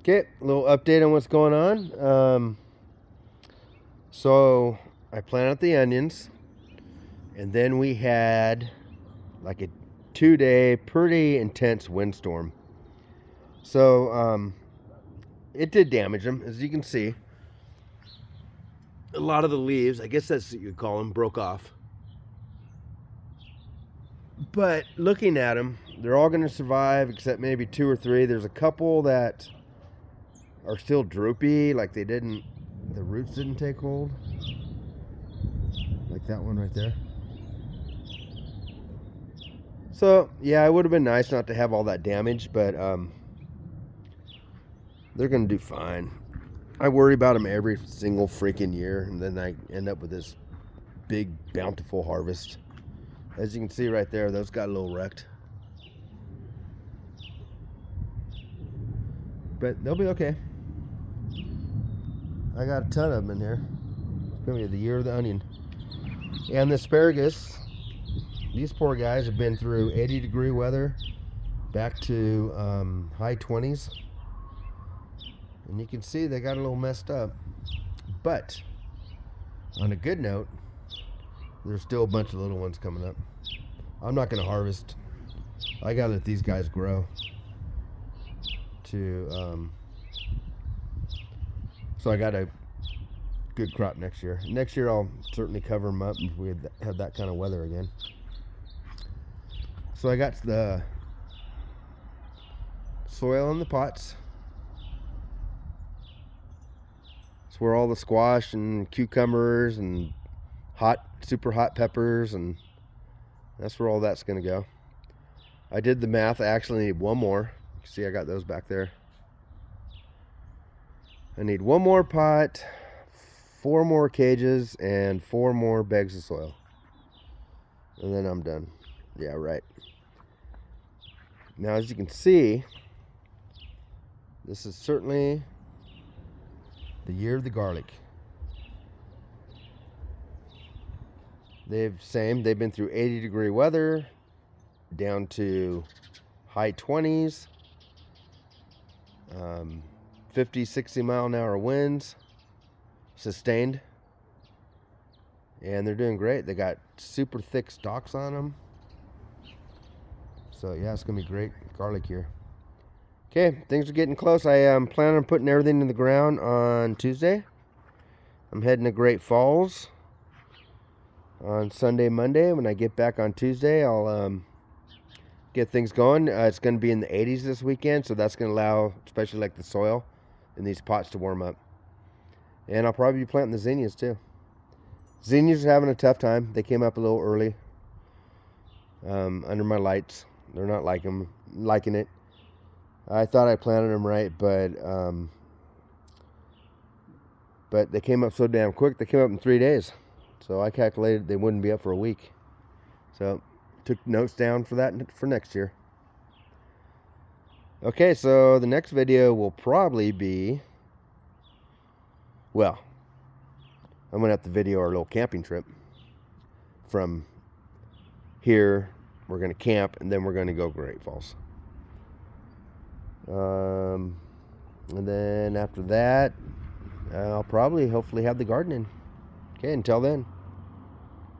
Okay, a little update on what's going on. So I planted the onions, and then we had like a 2-day pretty intense windstorm. So it did damage them, as you can see. A lot of the leaves, I guess that's what you'd call them, broke off. But looking at them, they're all going to survive except maybe 2 or 3. There's a couple that are still droopy, like the roots didn't take hold. Like that one right there. So, yeah, it would have been nice not to have all that damage, but they're going to do fine. I worry about them every single freaking year, and then I end up with this big, bountiful harvest. As you can see right there, those got a little wrecked. But they'll be okay. I got a ton of them in here. It's going to be the year of the onion. And the asparagus, these poor guys have been through 80-degree weather back to high 20s. And you can see they got a little messed up. But on a good note, there's still a bunch of little ones coming up. I'm not going to harvest. I got to let these guys grow so I got a good crop next year. Next year I'll certainly cover them up if we had that kind of weather again. So I got the soil in the pots. It's where all the squash and cucumbers and super hot peppers, and that's where all that's going to go. I did the math. I actually need one more. See, I got those back there. I need one more pot, 4 more cages, and 4 more bags of soil. And then I'm done. Yeah, right. Now, as you can see, this is certainly the year of the garlic. They've been through 80-degree weather, down to high 20s, 50, 60 mile an hour winds, sustained. And they're doing great. They got super thick stalks on them. So yeah, it's gonna be great garlic here. Okay, things are getting close. I am planning on putting everything in the ground on Tuesday. I'm heading to Great Falls on Sunday, Monday. When I get back on Tuesday, I'll get things going. It's going to be in the 80s this weekend, so that's going to allow, especially like the soil in these pots, to warm up. And I'll probably be planting the zinnias too. Zinnias are having a tough time. They came up a little early under my lights. They're not liking it. I thought I planted them right, but they came up so damn quick. They came up in 3 days. So I calculated they wouldn't be up for a week. So took notes down for that for next year. Okay, so the next video will probably be, well, I'm going to have to video our little camping trip. From here, we're going to camp, and then we're going to go Great Falls. And then after that, I'll probably hopefully have the garden in. Okay, until then.